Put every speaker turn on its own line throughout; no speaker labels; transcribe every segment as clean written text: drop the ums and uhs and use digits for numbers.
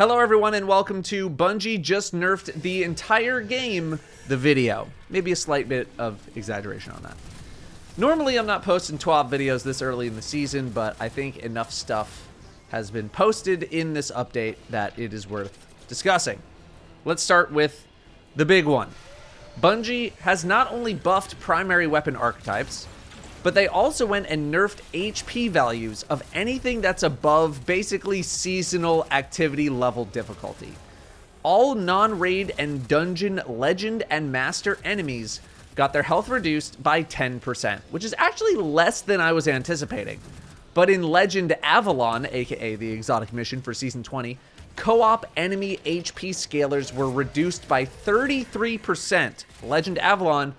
Hello everyone and welcome to Bungie Just Nerfed the Entire Game, the video. Maybe a slight bit of exaggeration on that. Normally I'm not posting TWAB videos this early in the season, but I think enough stuff has been posted in this update that it is worth discussing. Let's start with the big one. Bungie has not only buffed primary weapon archetypes, but they also went and nerfed HP values of anything that's above basically seasonal activity level difficulty. All non-raid and dungeon legend and master enemies got their health reduced by 10%, which is actually less than I was anticipating. But in Legend Avalon, aka the exotic mission for Season 20, co-op enemy HP scalars were reduced by 33%. Legend Avalon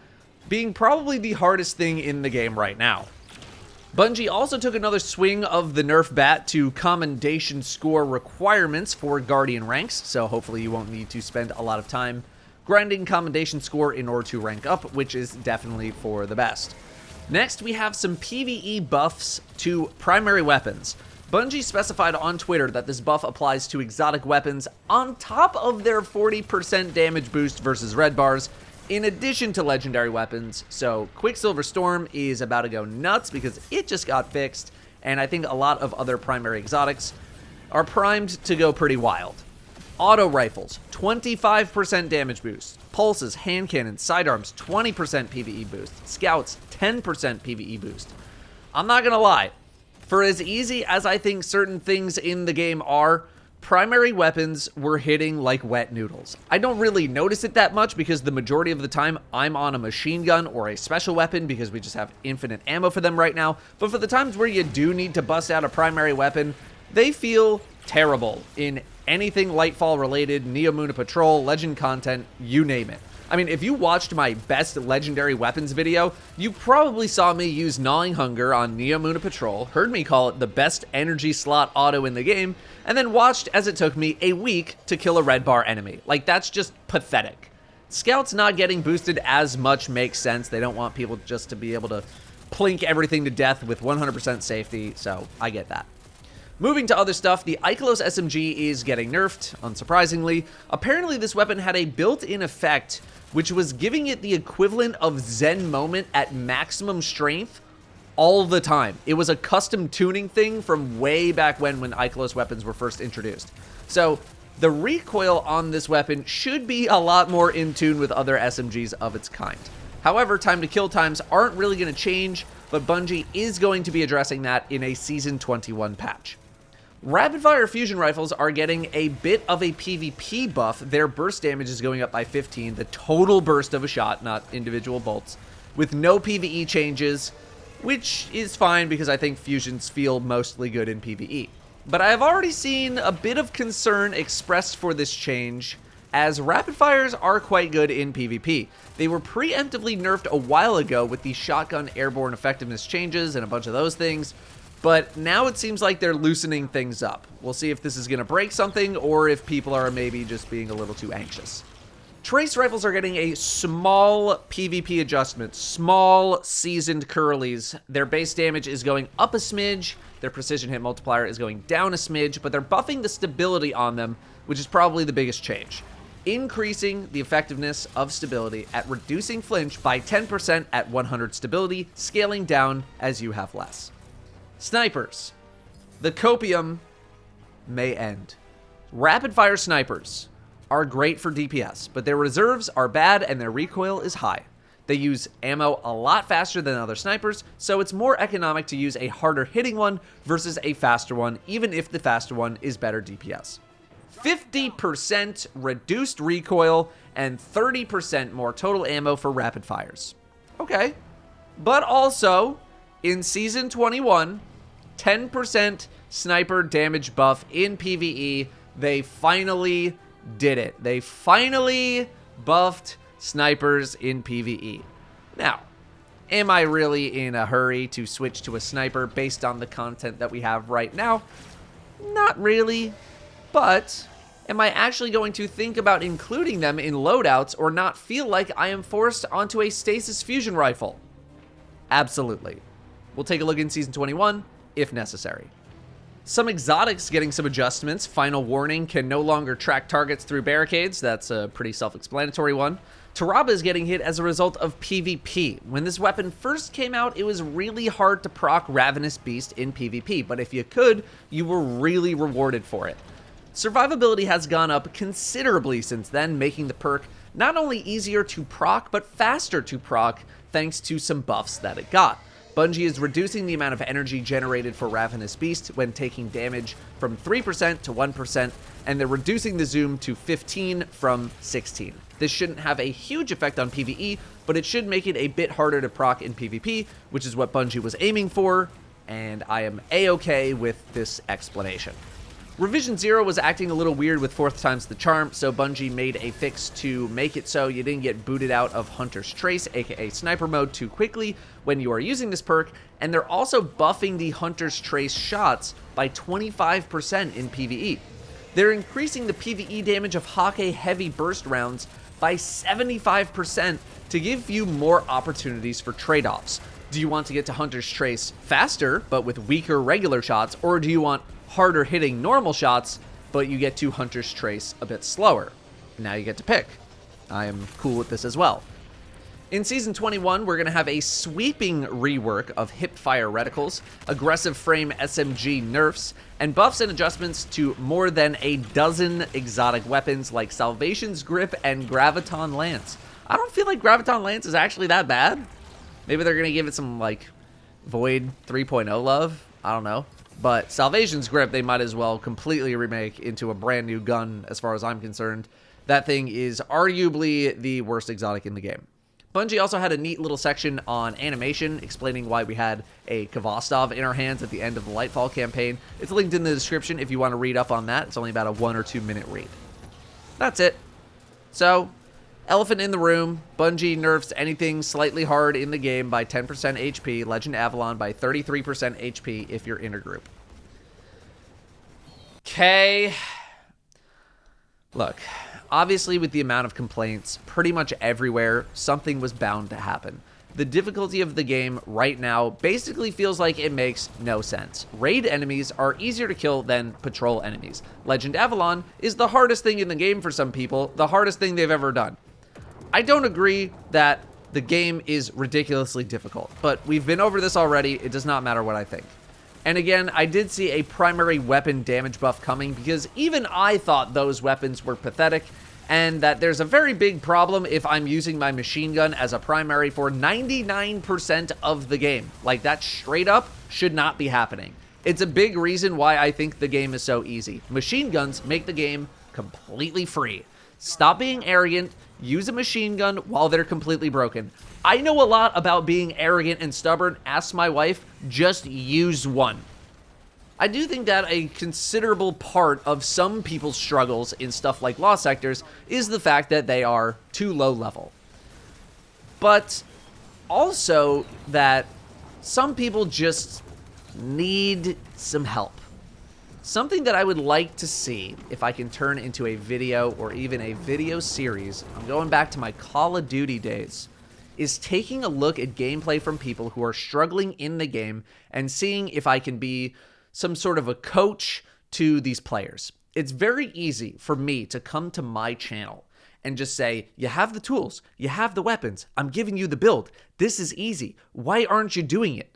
being probably the hardest thing in the game right now. Bungie also took another swing of the nerf bat to commendation score requirements for Guardian ranks, so hopefully you won't need to spend a lot of time grinding commendation score in order to rank up, which is definitely for the best. Next, we have some PvE buffs to primary weapons. Bungie specified on Twitter that this buff applies to exotic weapons on top of their 40% damage boost versus red bars, in addition to legendary weapons. So Quicksilver Storm is about to go nuts because it just got fixed, and I think a lot of other primary exotics are primed to go pretty wild. Auto rifles, 25% damage boost. Pulses, hand cannons, sidearms, 20% PvE boost. Scouts, 10% PvE boost. I'm not gonna lie, for as easy as I think certain things in the game are, primary weapons were hitting like wet noodles. I don't really notice it that much because the majority of the time I'm on a machine gun or a special weapon because we just have infinite ammo for them right now. But for the times where you do need to bust out a primary weapon, they feel terrible in anything Lightfall related, Neo Moon Patrol, Legend content, you name it. I mean, if you watched my best legendary weapons video, you probably saw me use Gnawing Hunger on Neo Moon Patrol, heard me call it the best energy slot auto in the game, and then watched as it took me a week to kill a red bar enemy. Like, that's just pathetic. Scouts not getting boosted as much makes sense. They don't want people just to be able to plink everything to death with 100% safety, so I get that. Moving to other stuff, the Ikelos SMG is getting nerfed, unsurprisingly. Apparently this weapon had a built-in effect which was giving it the equivalent of Zen Moment at maximum strength all the time. It was a custom tuning thing from way back when Ikelos weapons were first introduced. So the recoil on this weapon should be a lot more in tune with other SMGs of its kind. However, time to kill times aren't really going to change, but Bungie is going to be addressing that in a Season 21 patch. Rapid-fire fusion rifles are getting a bit of a PvP buff. Their burst damage is going up by 15, the total burst of a shot, not individual bolts, with no PvE changes, which is fine because I think fusions feel mostly good in PvE. But I have already seen a bit of concern expressed for this change, as rapid-fires are quite good in PvP. They were preemptively nerfed a while ago with the shotgun airborne effectiveness changes and a bunch of those things, but now it seems like they're loosening things up. We'll see if this is going to break something or if people are maybe just being a little too anxious. Trace rifles are getting a small PvP adjustment, small seasoned curlies. Their base damage is going up a smidge, their precision hit multiplier is going down a smidge, but they're buffing the stability on them, which is probably the biggest change. Increasing the effectiveness of stability at reducing flinch by 10% at 100 stability, scaling down as you have less. Snipers. The copium may end. Rapid-fire snipers are great for DPS, but their reserves are bad and their recoil is high. They use ammo a lot faster than other snipers, so it's more economic to use a harder hitting one versus a faster one, even if the faster one is better DPS. 50% reduced recoil and 30% more total ammo for rapid fires. Okay. But also, in Season 21, 10% sniper damage buff in PvE. They finally did it. They finally buffed snipers in PvE. Now, am I really in a hurry to switch to a sniper based on the content that we have right now? Not really. But am I actually going to think about including them in loadouts or not feel like I am forced onto a stasis fusion rifle? Absolutely. We'll take a look in Season 21 if necessary. Some exotics getting some adjustments. Final Warning can no longer track targets through barricades. That's a pretty self-explanatory one. TWAB is getting hit as a result of PvP. When this weapon first came out, it was really hard to proc Ravenous Beast in PvP, but if you could, you were really rewarded for it. Survivability has gone up considerably since then, making the perk not only easier to proc, but faster to proc thanks to some buffs that it got. Bungie is reducing the amount of energy generated for Ravenous Beast when taking damage from 3% to 1%, and they're reducing the zoom to 15 from 16. This shouldn't have a huge effect on PvE, but it should make it a bit harder to proc in PvP, which is what Bungie was aiming for, and I am a-okay with this explanation. Revision 0 was acting a little weird with 4th time's the charm, so Bungie made a fix to make it so you didn't get booted out of Hunter's Trace, aka Sniper Mode, too quickly when you are using this perk, and they're also buffing the Hunter's Trace shots by 25% in PvE. They're increasing the PvE damage of Hake heavy burst rounds by 75% to give you more opportunities for trade-offs. Do you want to get to Hunter's Trace faster, but with weaker regular shots, or do you want harder hitting normal shots, but you get to Hunter's Trace a bit slower? Now you get to pick. I am cool with this as well. In Season 21, we're going to have a sweeping rework of hip-fire reticles, aggressive frame SMG nerfs, and buffs and adjustments to more than a dozen exotic weapons like Salvation's Grip and Graviton Lance. I don't feel like Graviton Lance is actually that bad. Maybe they're going to give it some, like, Void 3.0 love. I don't know. But Salvation's Grip, they might as well completely remake into a brand new gun as far as I'm concerned. That thing is arguably the worst exotic in the game. Bungie also had a neat little section on animation explaining why we had a Kvostov in our hands at the end of the Lightfall campaign. It's linked in the description if you want to read up on that. It's only about a 1 or 2 minute read. That's it. So, elephant in the room, Bungie nerfs anything slightly hard in the game by 10% HP, Legend Avalon by 33% HP if you're in a group. Okay. Look, obviously with the amount of complaints pretty much everywhere, something was bound to happen. The difficulty of the game right now basically feels like it makes no sense. Raid enemies are easier to kill than patrol enemies. Legend Avalon is the hardest thing in the game for some people, the hardest thing they've ever done. I don't agree that the game is ridiculously difficult, but we've been over this already. It does not matter what I think. And again, I did see a primary weapon damage buff coming because even I thought those weapons were pathetic, and that there's a very big problem if I'm using my machine gun as a primary for 99% of the game. Like, that straight up should not be happening. It's a big reason why I think the game is so easy. Machine guns make the game completely free. Stop being arrogant. Use a machine gun while they're completely broken. I know a lot about being arrogant and stubborn. Ask my wife. Just use one. I do think that a considerable part of some people's struggles in stuff like Lost Sectors is the fact that they are too low level. But also that some people just need some help. Something that I would like to see, if I can turn into a video or even a video series, I'm going back to my Call of Duty days, is taking a look at gameplay from people who are struggling in the game and seeing if I can be some sort of a coach to these players. It's very easy for me to come to my channel and just say, you have the tools, you have the weapons, I'm giving you the build, this is easy, why aren't you doing it?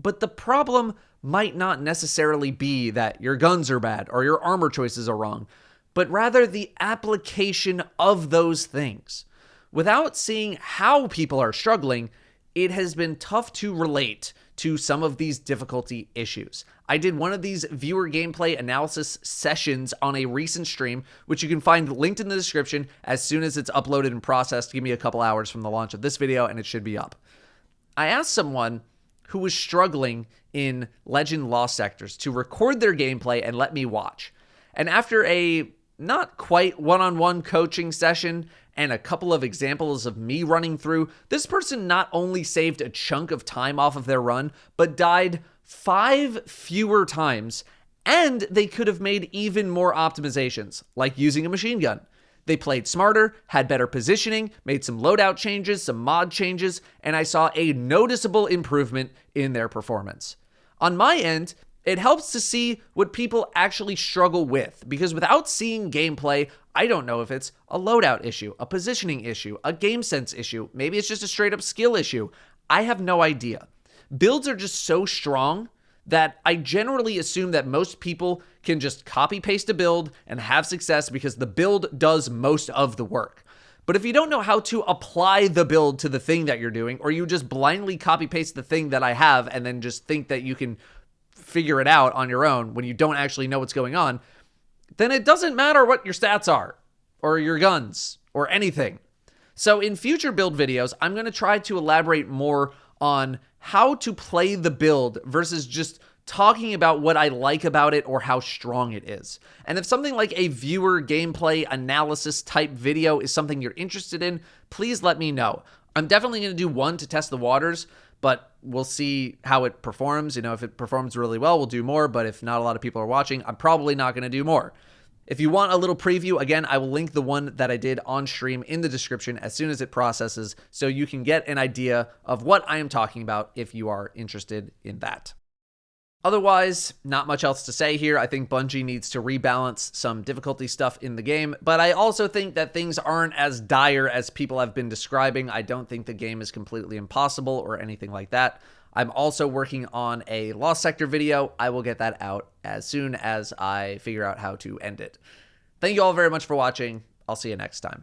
But the problem might not necessarily be that your guns are bad or your armor choices are wrong, but rather the application of those things. Without seeing how people are struggling, it has been tough to relate to some of these difficulty issues. I did one of these viewer gameplay analysis sessions on a recent stream, which you can find linked in the description as soon as it's uploaded and processed. Give me a couple hours from the launch of this video and it should be up. I asked someone who was struggling in Legend Lost Sectors to record their gameplay and let me watch. And after a not quite one-on-one coaching session and a couple of examples of me running through, this person not only saved a chunk of time off of their run, but died 5 fewer times, and they could have made even more optimizations, like using a machine gun. They played smarter, had better positioning, made some loadout changes, some mod changes, and I saw a noticeable improvement in their performance. On my end, It helps to see what people actually struggle with, because without seeing gameplay, I don't know if it's a loadout issue, a positioning issue, a game sense issue, maybe it's just a straight up skill issue. I have no idea. Builds are just so strong that I generally assume that most people can just copy paste a build and have success because the build does most of the work. But if you don't know how to apply the build to the thing that you're doing, or you just blindly copy paste the thing that I have and then just think that you can figure it out on your own when you don't actually know what's going on, then it doesn't matter what your stats are or your guns or anything. So in future build videos, I'm going to try to elaborate more on how to play the build versus just talking about what I like about it or how strong it is. And if something like a viewer gameplay analysis type video is something you're interested in, please let me know. I'm definitely going to do one to test the waters, but we'll see how it performs. You know, if it performs really well, we'll do more. But if not a lot of people are watching, I'm probably not going to do more. If you want a little preview, again, I will link the one that I did on stream in the description as soon as it processes, so you can get an idea of what I am talking about if you are interested in that. Otherwise, not much else to say here. I think Bungie needs to rebalance some difficulty stuff in the game, but I also think that things aren't as dire as people have been describing. I don't think the game is completely impossible or anything like that. I'm also working on a Lost Sector video. I will get that out as soon as I figure out how to end it. Thank you all very much for watching. I'll see you next time.